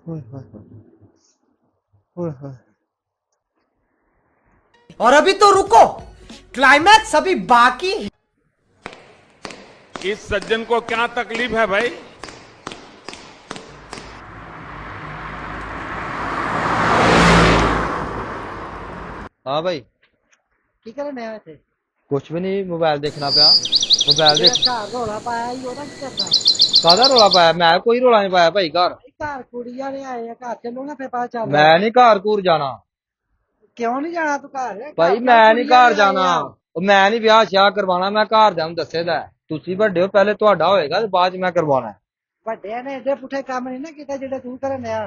ओए होए होए, ओए होए। और अभी तो रुको, क्लाइमैक्स अभी बाकी है। इस सज्जन को क्या तकलीफ है भाई। हाँ भाई। की करने आए थे? कुछ भी नहीं, मोबाइल देखना पिया। मोबाइल ਜਿਹੜਾ देख। ਘਰ ਰੌਲਾ ਪਾਇਆ ਸੀ ਉਹਦਾ ਕੀ ਕਰਨਾ? कादा रोला पाया? मैं कोई रोला नहीं पाया भाई घर। ਘਰ ਕੁੜੀਆਂ ਨੇ ਆਏ ਆ, ਘਰ ਚੱਲੋ ਨਾ ਫਿਰ ਪਤਾ ਚੱਲਦਾ। मैं नहीं घर घूर जाना ਕਿਉਂ ਨਹੀਂ ਜਾਣਾ ਤੂੰ ਘਰ? भाई। मैं नहीं घर जाना। मैं नहीं ब्याह श्याह करवाना। मैं घर जाऊं दसे दा। तुसी बड़े हो, पहले ਤੁਹਾਡਾ होएगा ते बाद च मैं करवाना है। ਵੱਡਿਆਂ ਨੇ ਏਡੇ ਪੁੱਠੇ ਕੰਮ ਨਹੀਂ ਨਾ ਕੀਤਾ ਜਿਹੜੇ ਤੂੰ ਕਰਨ ਆ।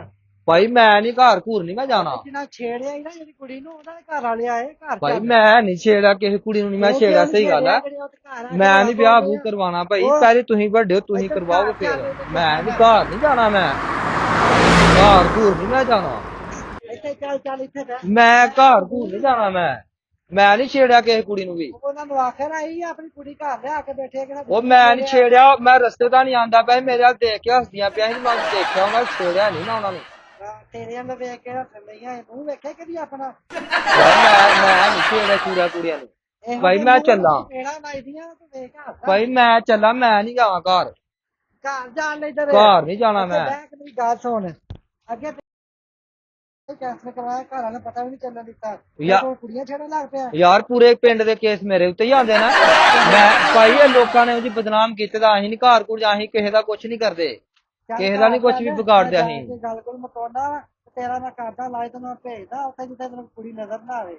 भाई मैं नहीं घर घूर नहीं मैं जाना। ਜਿੰਨਾ ਛੇੜਿਆ ਸੀ ਨਾ ਜਿਹੜੀ ਕੁੜੀ ਨੂੰ ਉਹਦਾ ਘਰ ਵਾਲੇ ਆਏ ਘਰ भाई ਚੱਲ। मैं नहीं छेड़ा किसी कुड़ी ਨੂੰ नहीं मैं छेड़ा। सही गल है। मैं नहीं ब्याह बू करवाना भाई। पहले तुसी बड़े हो, तुसी करवाओगे फिर। मैं नहीं घर नहीं जाना। मैं घर घूर नहीं मैं जाना। ਇੱਥੇ ਚੱਲ ਚੱਲ ਇੱਥੇ ਬਹਿ। मैं घर घूर नहीं जाना। मैं नहीं छेड़ा किसी कुड़ी ਨੂੰ भी। ਉਹਨਾਂ ਨੂੰ ਆਖਿਆ ਨਾ ਇਹ ਆਪਣੀ ਕੁੜੀ ਘਰ ਲਿਆ ਕੇ ਬੈਠੇ ਕਿ ਉਹ ਮੈਂ ਨਹੀਂ ਛੇੜਿਆ। ਮੈਂ ਰਸਤੇ ਤਾਂ ਨਹੀਂ ਆਂਦਾ ਪਿਆ। ਮੇਰੇ ਵੱਲ ਦੇਖ ਕੇ ਹੱਸਦੀਆਂ ਪਿਆ ਸੀ। ਮੈਂ ਦੇਖਿਆ ਉਹਨਾਂ ਨੂੰ, ਛੇੜਿਆ ਨਹੀਂ ਮੈਂ ਉਹਨਾਂ ਨੂੰ। ਤੇਰੇ ਅੰਦਰ ਵੇਖ ਕੇ ਹੱਸਣ ਲਈਆਂ ਤੂੰ ਵੇਖਿਆ ਕਿ ਆਪਣਾ ਮੈਂ ਨਹੀਂ ਛੇੜਿਆ ਚੂੜਾ ਕੁੜੀਆਂ ਨੂੰ। ਭਾਈ ਮੈਂ ਚੱਲਾਂ। ਮੇਰਾ ਲਾਈਦੀਆਂ ਤੂੰ ਵੇਖ ਹੱਸਦਾ। ਭਾਈ ਮੈਂ ਚੱਲਾਂ। ਮੈਂ ਨਹੀਂ ਜਾਵਾਂ ਘਰ। ਘਰ ਜਾਣ ਲਈ ਇੱਧਰ ਘਰ ਨਹੀਂ ਜਾਣਾ ਮੈਂ। ਮੇਰੀ ਗੱਲ ਸੁਣ ਅੱਗੇ ਕੈਂਸਲ ਕਰਵਾਇਆ ਘਰ ਵਾਲੇ ਪਤਾ ਵੀ ਨਹੀਂ ਚੱਲਣ ਦਿੱਤਾ। ਕੁੜੀਆਂ ਛੇੜਨ ਲੱਗ ਪਿਆ। ਯਾਰ ਪੂਰੇ ਪਿੰਡ ਦੇ ਕੇਸ ਮੇਰੇ ਉੱਤੇ ਹੀ ਆਉਂਦੇ ਨਾ। ਮੈਂ ਭਾਈ ਇਹ ਲੋਕਾਂ ਨੇ ਉਹਦੀ ਬਦਨਾਮ ਕੀਤੇ ਦਾ। ਅਸੀਂ ਨਹੀਂ ਘਰ ਘੁਰ ਜਾ। ਅਸੀਂ ਕਿਸੇ ਦਾ ਕੁਝ ਨਹੀਂ ਕਰਦੇ। ਕਿਸੇ ਦਾ ਨਹੀਂ ਕੁਝ ਵੀ ਵਿਗਾੜਦੇ ਅਸੀਂ। ਗੱਲ ਕੋਲ ਮਕਾਉਂਦਾ ਵਾ ਤੇਰਾ ਮੈਂ ਕਰਦਾ ਲਾਇ ਤੈਨੂੰ ਭੇਜਦਾ ਉੱਥੇ ਜਿੱਥੇ ਤੈਨੂੰ ਕੁੜੀ ਨਜ਼ਰ ਨਾ ਆਵੇ।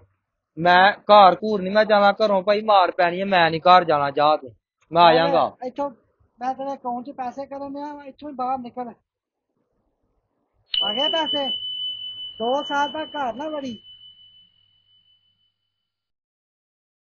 ਮੈਂ ਘਰ ਘੂਰ ਨਹੀਂ ਮੈਂ ਜਾਣਾ। ਘਰੋਂ ਭਾਈ ਮਾਰ ਪੈਣੀ ਹੈ। ਮੈਂ ਨਹੀਂ ਘਰ ਜਾਣਾ। ਜਾ ਤੂੰ, ਮੈਂ ਆ ਜਾਵਾਂਗਾ। ਇੱਥੋਂ ਮੈਂ ਤੇਰੇ ਅਕਾਊਂਟ 'ਚ ਪੈਸੇ ਕਰਨ ਆ ਇੱਥੋਂ ਹੀ ਬਾਹਰ ਨਿਕਲ। ਆ ਗਏ ਪੈਸੇ? 2 ਸਾਲ ਤੱਕ ਘਰ ਨਾ ਵੜੀ।